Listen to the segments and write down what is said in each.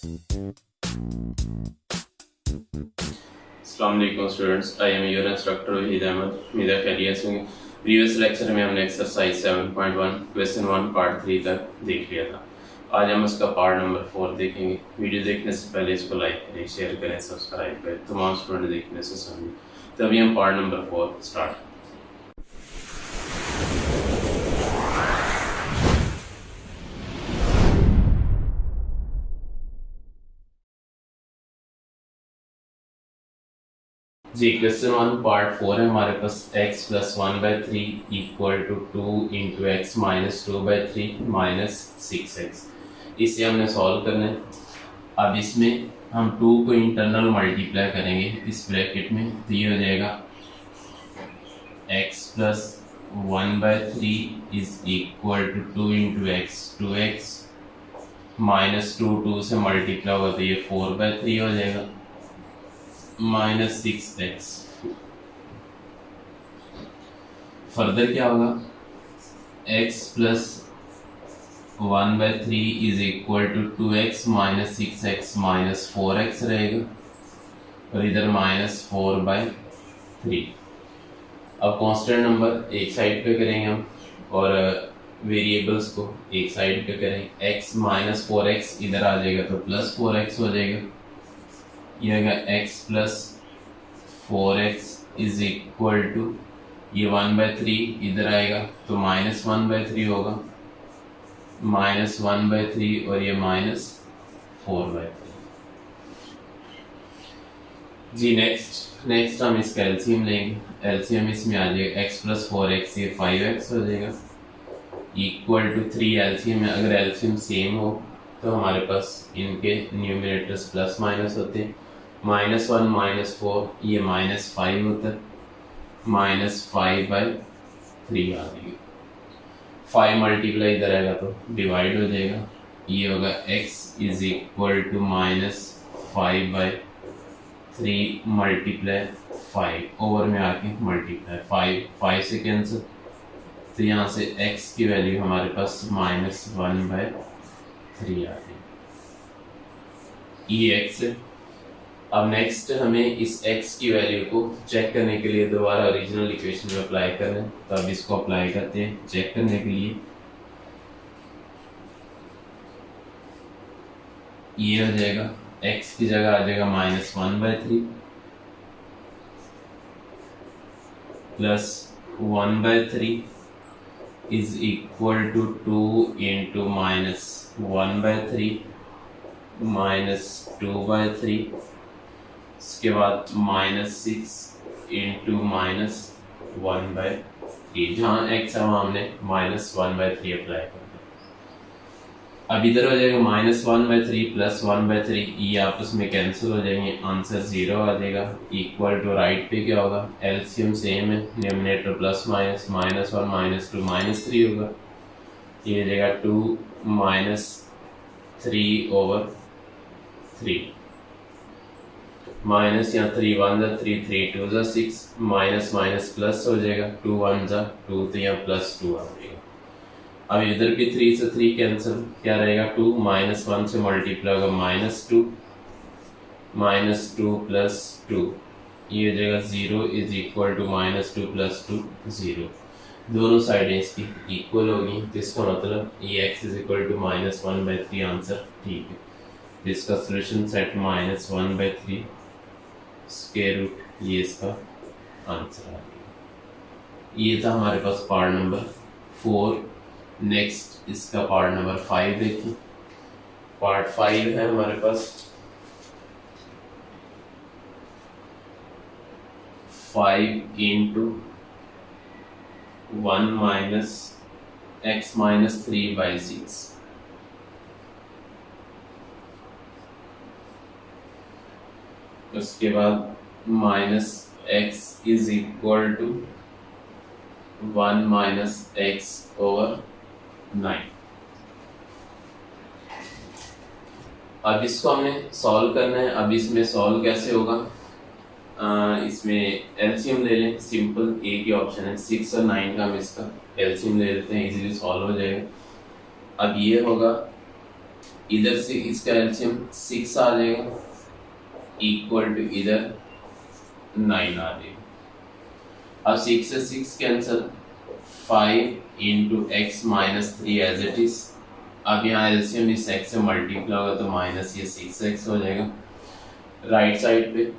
अस्सलाम वालेकुम students, I am your instructor Waheed Ahmad. उम्मीद है खैरियत से होंगे। प्रीवियस लेक्चर में हमने एक्सरसाइज 7.1 क्वेश्चन 1 पार्ट 3 तक देख लिया था। आज हम इसका पार्ट नंबर 4 देखेंगे। वीडियो देखने से पहले इसको लाइक करें, शेयर करें, सब्सक्राइब करें, तमाम स्टूडेंट देखने से समझें। तभी हम पार्ट नंबर 4 स्टार्ट। जी, क्वेश्चन 1 पार्ट 4 है हमारे पास। x plus 1/3 equal to 2 into x minus 2/3 minus 6x। इसे हमने सॉल्व करना है। अब इसमें हम 2 को इंटरनल मल्टीप्लाई करेंगे इस ब्रैकेट में, तो ये हो जाएगा x plus 1/3 is equal to 2 into x 2x minus 2 से मल्टीप्लाई होगा तो ये 4/3 हो जाएगा माइनस 6x। फर्दर क्या होगा, x plus 1/3 is equal to 2x minus 6x minus 4x रहेगा और इधर माइनस 4/3। अब कांस्टेंट नंबर एक साइड पे करेंगे हम और वेरिएबल्स को एक साइड पे करेंगे। x माइनस 4x इधर आ जाएगा तो प्लस 4x हो जाएगा। ये होगा x plus 4x is equal to ये 1/3 इधर आएगा तो माइनस 1/3 होगा, माइनस 1/3 और ये माइनस 4/3। जी नेक्स्ट हम इसका एलसीएम लेंगे। एलसीएम इसमें आ जाएगा x प्लस 4x ये 5x हो जाएगा इक्वल टू 3 एलसीएम है। अगर एलसीएम सेम हो तो हमारे पास इनके न्यूमरेटर्स प्लस माइनस होते हैं। माइनस 1 माइनस 4 ये माइनस 5 होता है, माइनस 5/3 आ जाएगी। 5 मल्टीप्लाई इधर आएगा तो डिवाइड हो जाएगा। ये होगा x is equal to minus 5/3 multiply 5 over में आके मल्टीप्लाई 5 से कैंसिल, तो यहाँ से x की वैल्यू हमारे पास माइनस 1/3 आ गई। ये x है। अब नेक्स्ट हमें इस x की वैल्यू को चेक करने के लिए दोबारा ओरिजिनल इक्वेशन में अप्लाई करना है, तो अब इसको अप्लाई करते हैं चेक करने के लिए। ये हो जाएगा x की जगह आ जाएगा minus 1/3 plus 1/3 is equal to 2 into minus 1/3 minus 2/3, इसके बाद माइनस 6 इंटू माइनस 1/3। जहाँ x है वहाँ हमने माइनस 1/3 अप्लाई कर दिया। अब इधर हो जाएगा माइनस 1/3 प्लस 1/3, ये आपस में कैंसिल हो जाएंगे, आंसर 0 आ जाएगा। इक्वल टू राइट पे क्या होगा, एलसीएम सेम है, numerator plus minus, minus 1 minus 2 minus 3 होगा। ये हो जाएगा 2 माइनस 3/3 माइनस यहाँ 3 1 जा 3 3 2 जा 6 माइनस माइनस प्लस हो जाएगा, 2 1 जा 2 तो यहाँ प्लस 2 आ जाएगा। अब इधर भी 3 से 3 कैंसिल, क्या रहेगा 2 माइनस 1 से मल्टीप्लाई होगा माइनस 2 प्लस 2, ये हो जाएगा 0 is equal to minus 2 plus 2 0। दोनों साइडें इसकी इक्वल होगी, तो इसका मतलब ये x is equal to minus 1/3 answer ठीक है। इसका solution set minus 1/3 square root, ये इसका आंसर आ गया। ये था हमारे पास पार्ट नंबर 4। नेक्स्ट इसका पार्ट नंबर 5 देखिए। पार्ट 5 है हमारे पास 5 इंटू 1 माइनस x माइनस 3/6। उसके बाद माइनस x is equal to 1 minus x over 9। अब इसको हमने सॉल्व करना है। अब इसमें सॉल्व कैसे होगा, इसमें एलसीएम ले लें, सिंपल एक ही ऑप्शन है 6 और 9 का, हम इसका एलसीएम ले लेते हैं, इजीली सॉल्व हो जाएगा। अब ये होगा इधर से इसका एलसीएम 6 आ जाएगा इक्वल टू इधर 9 आ जाएगा। अब 6 से 6 cancel, 5 into x minus 3 as it is. अब यहाँ एलसीएम इस एक्स से मल्टीप्लाई होगा तो माइनस ये 6x हो जाएगा राइट साइड पे।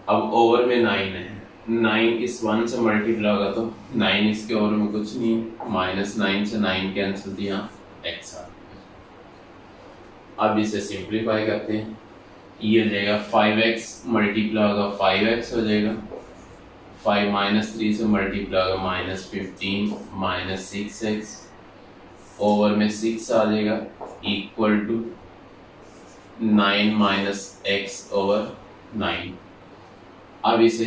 अब ओवर में 9 है, 9 इस 1 से मल्टीप्लाई होगा तो 9 इसके ओवर में कुछ नहीं है, माइनस 9 से 9 कैंसिल दिया x आ गया। अब इसे सिंप्लीफाई करते हैं, ये हो जाएगा 5x मल्टीप्लाई होगा 5x हो जाएगा, 5 माइनस 3 से मल्टीप्लाई होगा माइनस 15 माइनस 6x ओवर में 6 आ जाएगा equal to 9 minus x over 9। अब इसे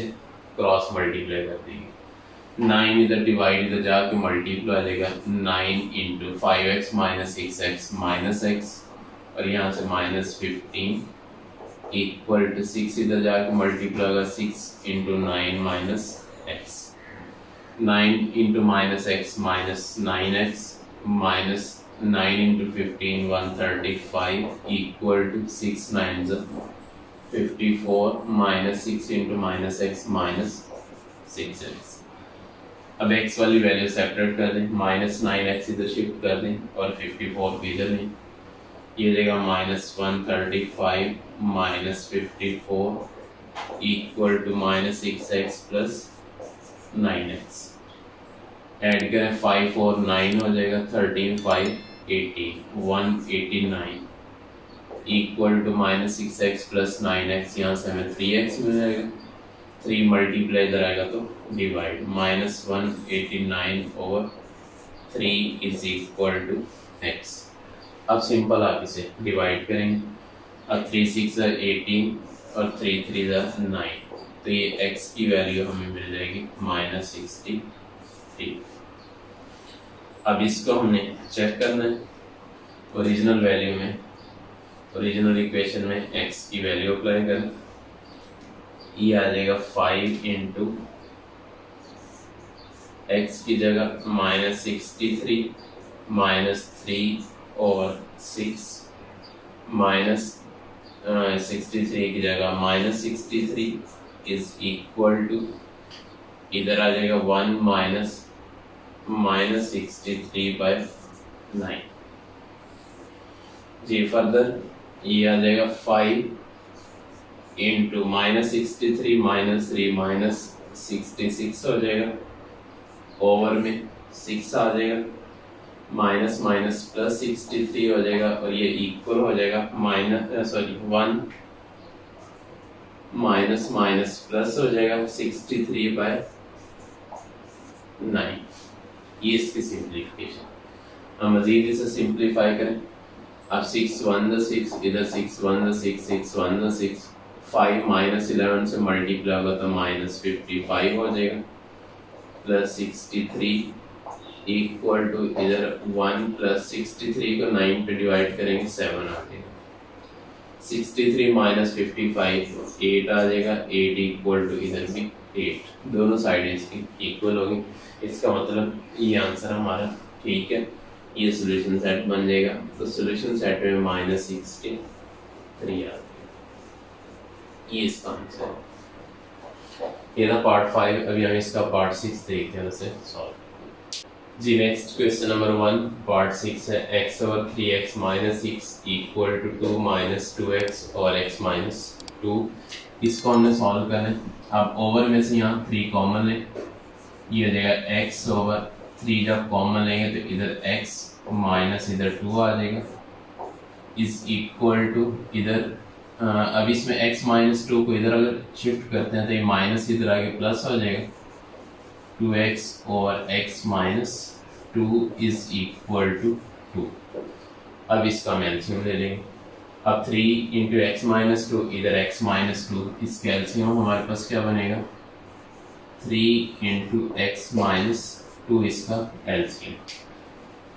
क्रॉस मल्टीप्लाई कर देंगे, 9 इधर डिवाइड इधर जाके मल्टीप्लाई आ जाएगा, 9 into 5x minus 6x minus x और यहाँ से माइनस 15 इक्वल टू 6 इधर जाके मल्टीप्लाई होगा 6 into 9 minus x, 9 into minus x minus 9x minus 9 into 15 135 equal to 6 9 54 minus 6 into minus x minus 6x। अब x वाली वैल्यू सेपरेट कर दें, माइनस 9x इधर शिफ्ट कर दें और 54 भी इधर लें, ये देगा minus 135 minus 54 equal to minus 6x plus 9x। Add करें 5 और 9 हो जाएगा 13 5 18 189 equal to minus 6x plus 9x, यहाँ से हमें 3x मिल जाएगा, 3 मल्टीप्लाई इधर आएगा तो divide, minus 189 over 3 is equal to x। अब सिंपल आप इसे डिवाइड करेंगे, अब 3 6 18 और 3 3 9, तो ये x की वैल्यू हमें मिल जाएगी माइनस 63। अब इसको हमने चेक करना है ओरिजिनल वैल्यू में, ओरिजिनल इक्वेशन में x की वैल्यू अप्लाई करें, ये आ जाएगा 5 इंटू एक्स की जगह माइनस 63 माइनस 3 और 6 माइनस 63 की जगह माइनस 63 इज इक्वल टू इधर आ जाएगा 1 माइनस माइनस 63 बाय 9 जी। फर्दर ये आ जाएगा 5 इंटू माइनस 63 माइनस 3 माइनस 66 हो जाएगा, ओवर में 6 आ जाएगा, माइनस माइनस प्लस 63 हो जाएगा और ये इक्वल हो जाएगा माइनस 1 माइनस माइनस प्लस हो जाएगा 63 बाय 9। ये इसकी सिंप्लीफिकेशन। हम मजीद इसे सिंप्लीफाई करें, अब 6 1 6 इधर 6 1 6 6 1 6, 5 माइनस 11 से मल्टीप्लाई होगा तो माइनस 55 हो जाएगा प्लस 63 इक्वल टू इधर 1 प्लस 63 को 9 पे डिवाइड करेंगे 7 आ जाएगा, 63 माइनस 55 8 आ जाएगा, 8 इक्वल टू इधर भी 8, दोनों साइड इसकी इक्वल होगी। इसका मतलब ये आंसर हमारा ठीक है, ये सॉल्यूशन सेट बन जाएगा। तो सॉल्यूशन सेट में माइनस 63 आ जाएगा, ये इसका आंसर है। ये था पार्ट 5, अभी हम इसका पार्ट 6 देखते हैं उसे सॉल्व। जी नेक्स्ट क्वेश्चन नंबर 1 पार्ट 6 है, x over 3x minus 6 equal to 2 minus 2x और x माइनस 2। इसको हमने सॉल्व करना है। अब ओवर में से यहाँ 3 कॉमन ले, ये हो जाएगा x ओवर 3, जब कॉमन लेंगे तो इधर x माइनस इधर 2 आ जाएगा इज इक्वल टू इधर अब इसमें x माइनस 2 को इधर अगर शिफ्ट करते हैं तो ये माइनस इधर आगे प्लस हो जाएगा, 2x और x minus 2 is equal to 2। अब इसका हम एलसीएम ले लेंगे। अब 3 इंटू एक्स माइनस 2 इधर x माइनस 2, इसका एलसीएम हमारे पास क्या बनेगा 3 इंटू एक्स माइनस 2 इसका एलसीएम।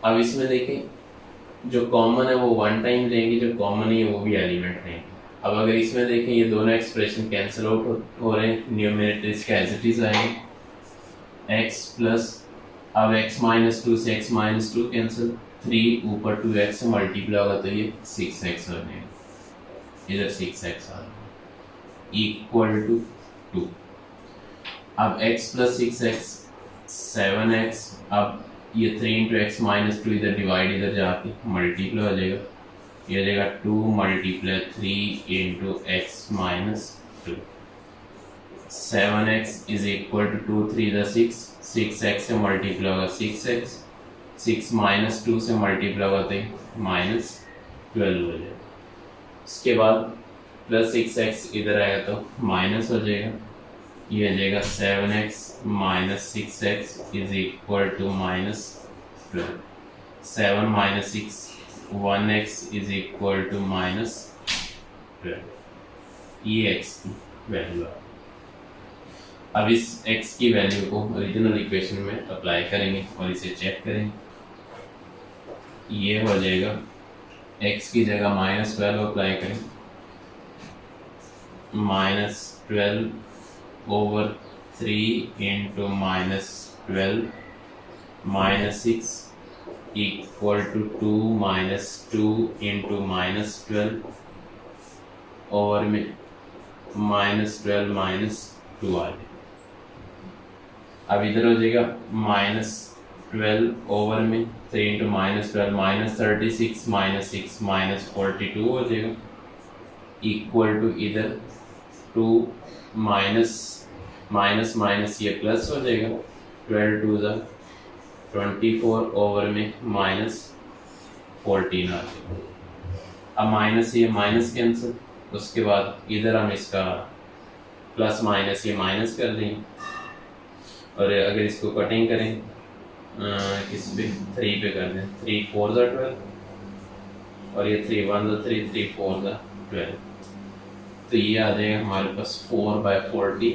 अब इसमें देखें जो कॉमन है वो 1 टाइम लेंगे, जो कॉमन नहीं है वो भी एलिमेंट लेंगे। अब अगर इसमें देखें ये दोनों एक्सप्रेशन कैंसिल आउट हो रहे हैं, न्यूमरेटर इसका एज इट इज आएंगे x प्लस, अब x माइनस 2 से x माइनस 2 कैंसिल, 3 ऊपर 2x से मल्टीप्लाई होगा तो ये 6x हो जाएगा, इधर 6x आ जाएगा इक्वल टू 2। अब x प्लस 6x 7x, अब ये 3 इंटू एक्स माइनस 2 इधर डिवाइड, इधर जाके मल्टीप्लाई हो जाएगा, ये हो जाएगा 2 multiply 3 into x minus 2। 7x is equal to 2 3 इधर 6, 6x से मल्टीप्लाई होगा 6x, 6 माइनस 2 से मल्टीप्लाई होगा तो माइनस 12 हो जाएगा। उसके बाद प्लस 6x इधर आएगा तो माइनस हो जाएगा, ये हो जाएगा 7x minus 6x is equal to minus 12। 7 minus 6 1x is equal to minus 12। ये x की वैल्यू है। अब इस x की वैल्यू को ओरिजिनल इक्वेशन में अप्लाई करेंगे और इसे चेक करेंगे। ये हो जाएगा x की जगह माइनस 12 अप्लाई करें, minus 12 over 3 into minus 12 minus 6 equal to 2 minus 2 into minus 12 over में माइनस 12 माइनस 2 आ जाएगा। अब इधर हो जाएगा माइनस 12 ओवर में 3 into minus 12 minus 36 minus 6 minus 42 हो जाएगा इक्वल टू इधर 2 माइनस माइनस माइनस ये प्लस हो जाएगा, 12 टू ज़ा 24 ओवर में माइनस 14 आ जाएगा। अब माइनस ये माइनस कैंसिल, उसके बाद इधर हम इसका प्लस माइनस ये माइनस कर देंगे और अगर इसको कटिंग करें इस पे 3 पे कर दें, 3 4 ज़ा 12 और ये 3 1 ज़ा 3 3 4 ज़ा 12, तो ये आ जाएगा हमारे पास 4/40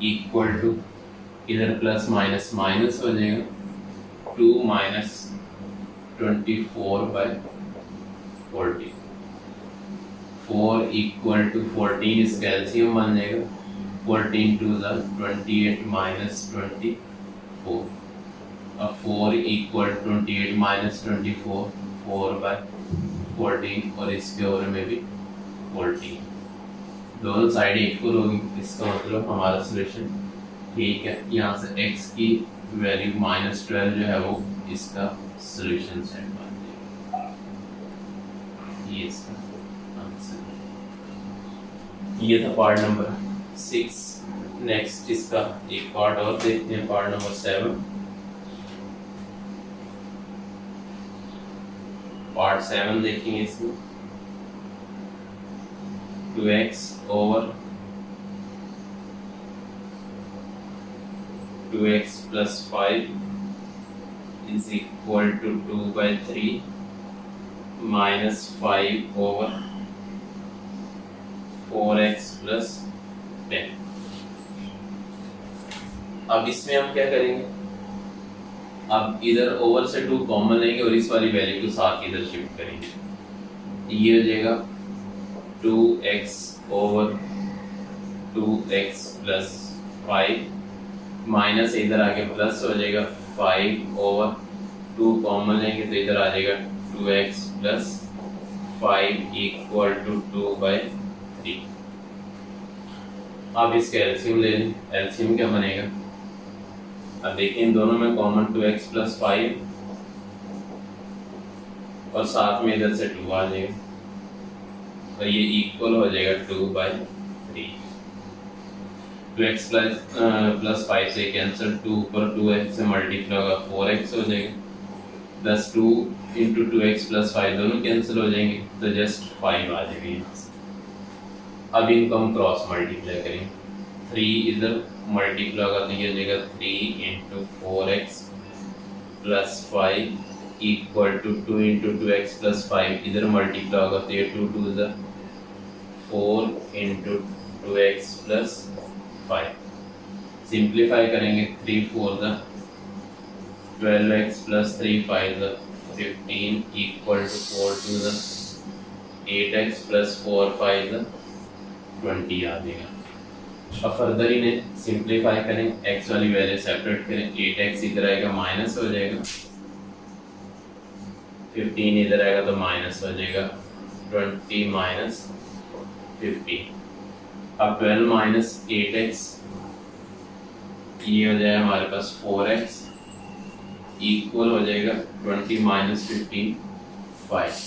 इक्वल टू इधर प्लस माइनस माइनस हो जाएगा 2 माइनस 24/40। 4 इक्वल टू 14 इसका एलसीएम बन जाएगा, 14 टू ज़ा 28 माइनस 24। अब 4 इक्वल 28 माइनस 24 4/14 और इसके ओवर में भी 14, दोनों साइड इक्वल होगी, इसका मतलब हमारा सोल्यूशन ठीक है। यहाँ से x की वैल्यू माइनस 12 जो है वो इसका सोल्यूशन सेट बन जाएगा, ये इसका आंसर। ये था पार्ट नंबर 6। नेक्स्ट इसका एक पार्ट और देखते हैं, पार्ट नंबर 7। पार्ट 7 देखेंगे इसमें 2x over 2x plus 5 is equal to 2/3 minus 5 over 4x plus 10। अब इसमें हम क्या करेंगे, अब इधर ओवर से 2 कॉमन लेंगे और इस वाली वैल्यू को साथ इधर शिफ्ट करेंगे, ये हो जाएगा 2x over 2x plus 5 minus इधर आके प्लस हो जाएगा 5 ओवर 2 कॉमन लेंगे तो इधर आ जाएगा 2x प्लस 5 इक्वल टू 2/3। अब इसका एलसीएम ले लें, एलसीएम क्या बनेगा, अब देखिए इन दोनों में कॉमन 2x प्लस 5 और साथ में इधर से 2 आ जाएगा तो ये इक्वल हो जाएगा 2/3। 2x प्लस 5 से कैंसिल, 2 ऊपर 2x से मल्टीप्लाई होगा 4x हो जाएगा, प्लस 2 इंटू 2x प्लस 5 दोनों कैंसिल हो जाएंगे तो जस्ट 5 आ जाएगा यहाँ से। अब इनको हम क्रॉस मल्टीप्लाई करेंगे, 3 इधर मल्टीप्लाई होगा तो ये हो जाएगा 3 into 4x plus 5 equal to 2 into 2x plus 5 इधर मल्टीप्लाई होगा तो ये 2 2 ज़ा 4 इंटू 2x प्लस 5, सिंप्लीफाई करेंगे 3 4 ज़ा 12x प्लस 3 5 ज़ा 15 इक्वल टू 4 2 ज़ा 8x प्लस 4 5 ज़ा 20 आ जाएगा। अब फर्दर इन्हें सिंप्लीफाई करें, x वाली वैल्यू सेपरेट करें, 8x इधर आएगा माइनस हो जाएगा, 15 इधर आएगा तो माइनस हो जाएगा, 20 माइनस 15। अब 12 माइनस 8x ये हो जाएगा हमारे पास 4x इक्वल हो जाएगा 20 माइनस 15 5।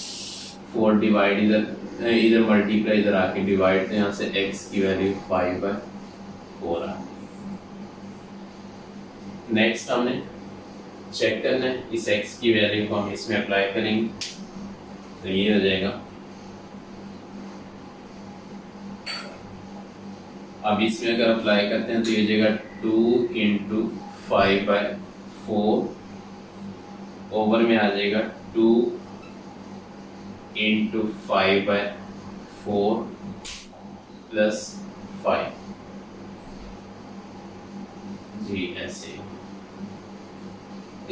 4 डिवाइड इधर मल्टीप्लाई इधर आके डिवाइड, तो यहाँ से x की वैल्यू 5/4 आ। नेक्स्ट हमें चेक करना है इस x की वैल्यू को हम इसमें अप्लाई करेंगे, तो ये हो जाएगा। अब इसमें अगर अप्लाई करते हैं तो ये हो जाएगा 2 इंटू 5/4 ओवर में आ जाएगा 2 इंटू 5/4 प्लस 5 जी ऐसे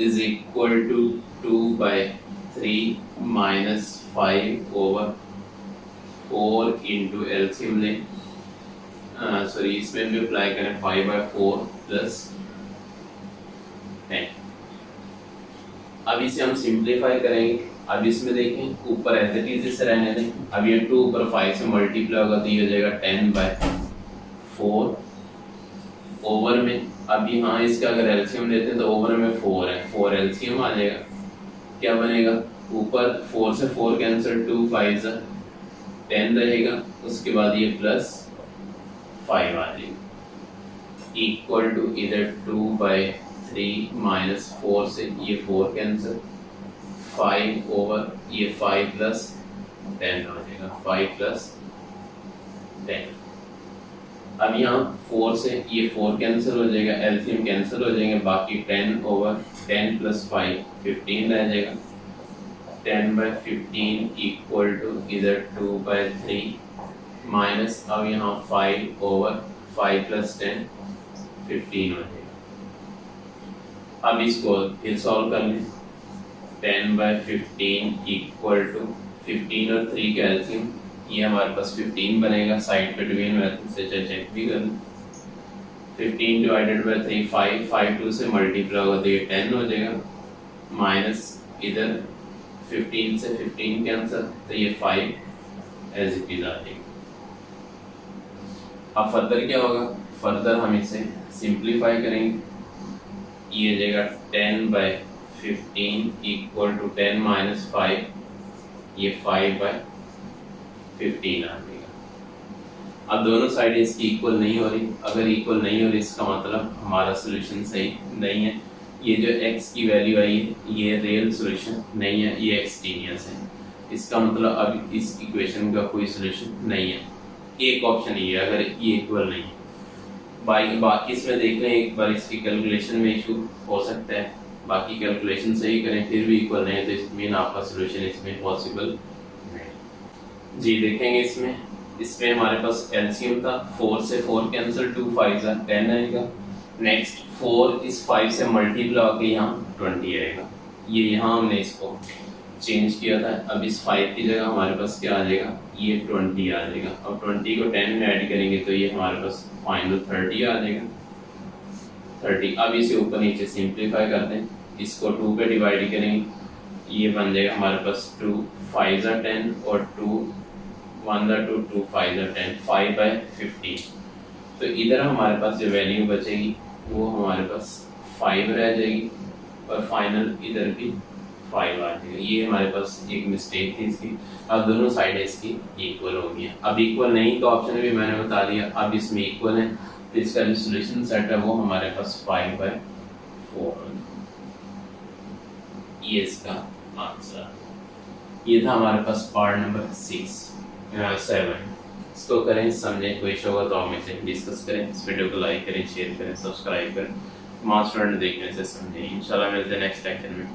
is equal to 2/3 minus 5 over 4 into LCM लें, सॉरी इसमें भी अप्लाई करें 5/4 प्लस 10। अब इसे हम सिंप्लीफाई करेंगे। अब इसमें देखें ऊपर एज इट इज इसे रहने दें, अब ये 2 ऊपर 5 से मल्टीप्लाई होगा तो ये हो जाएगा 10/4 ओवर में। अब यहाँ इसका अगर एलसीएम लेते हैं तो ओवर में 4 है, 4 एलसीएम आ जाएगा, क्या बनेगा ऊपर 4 से 4 कैंसिल, 2 5 10 रहेगा, उसके बाद ये प्लस 5 आ जाएगा इक्वल टू इधर 2/3 माइनस 4 से ये 4 कैंसिल, 5 ओवर ये 5 प्लस 10 हो जाएगा, 5 प्लस 10। अब यहाँ 4 से ये 4 कैंसिल हो जाएगा, एलसीएम कैंसिल हो जाएंगे, बाकी 10 ओवर 10 प्लस 5 15 रह जाएगा, 10/15 इक्वल टू इधर 2/3 माइनस अब यहाँ 5 ओवर 5 प्लस 10 15 हो जाएगा। अब इसको फिर सॉल्व कर लें, 10/15 इक्वल टू 15 और 3 का एलसीएम ये हमारे पास 15 बनेगा, साइड पे डिवीजन मेथड से चेक भी कर लें। 15 डिवाइडेड बाय 3 5 2 से मल्टीप्लाई होगा तो ये 10 हो जाएगा, माइनस इधर 15 से 15 कैंसिल तो ये 5 एज इट इज आ जाएगा। अब फर्दर क्या होगा, फर्दर हम इसे सिंप्लीफाई करेंगे, ये हो जाएगा 10/15 इक्वल टू 10 माइनस 5 ये 5/15 आ जाएगा। अब दोनों साइड इसकी इक्वल नहीं हो रही, अगर इक्वल नहीं हो रही इसका मतलब हमारा सोल्यूशन सही नहीं है। ये जो x की वैल्यू आई है ये रियल सोल्यूशन नहीं है, ये एक्सट्रीनियस है, इसका मतलब अब इस इक्वेशन का कोई सोल्यूशन नहीं है। एक ऑप्शन ये है अगर ये इक्वल नहीं है, बाकी इसमें देख लें एक बार इसकी कैलकुलेशन में इशू हो सकता है, बाकी कैलकुलेशन सही करें फिर भी इक्वल नहीं है तो इसमें आपका सोल्यूशन इसमें पॉसिबल नहीं। जी देखेंगे इसमें हमारे पास एलसीएम था, 4 से 4 कैंसिल, 2 5 10 आएगा, नेक्स्ट 4 इस 5 से मल्टीप्लाई होकर यहाँ 20 आएगा, ये यहाँ हमने इसको चेंज किया था। अब इस 5 की जगह हमारे पास क्या आ जाएगा, ये 20 आ जाएगा। अब 20 को 10 में ऐड करेंगे तो ये हमारे पास फाइनल 30 आ जाएगा, 30। अब इसे ऊपर नीचे सिंप्लीफाई करते हैं, इसको 2 पे डिवाइड करेंगे, ये बन जाएगा हमारे पास 2 5 10 और 2 1 2 2 5 10 5/15। तो इधर हमारे पास जो वैल्यू बचेगी वो हमारे पास 5 रह जाएगी और फाइनल इधर भी 5 आ जाएगा। ये हमारे पास एक मिस्टेक थी इसकी। अब दोनों साइड इसकी इक्वल हो गई। अब इक्वल नहीं तो ऑप्शन भी मैंने बता दिया, अब इसमें इक्वल है तो इसका जो सोल्यूशन सेट है वो हमारे पास 5/4। ये इसका आंसर। ये था हमारे पास पार्ट नंबर 7। इसको करें, समझें, कोई इशू होगा तो हम इसे डिस्कस करें। इस वीडियो को लाइक करें, शेयर करें, सब्सक्राइब करें, मास स्टूडेंट देखने से समझें। इंशाल्लाह मिलते हैं नेक्स्ट लेक्चर में।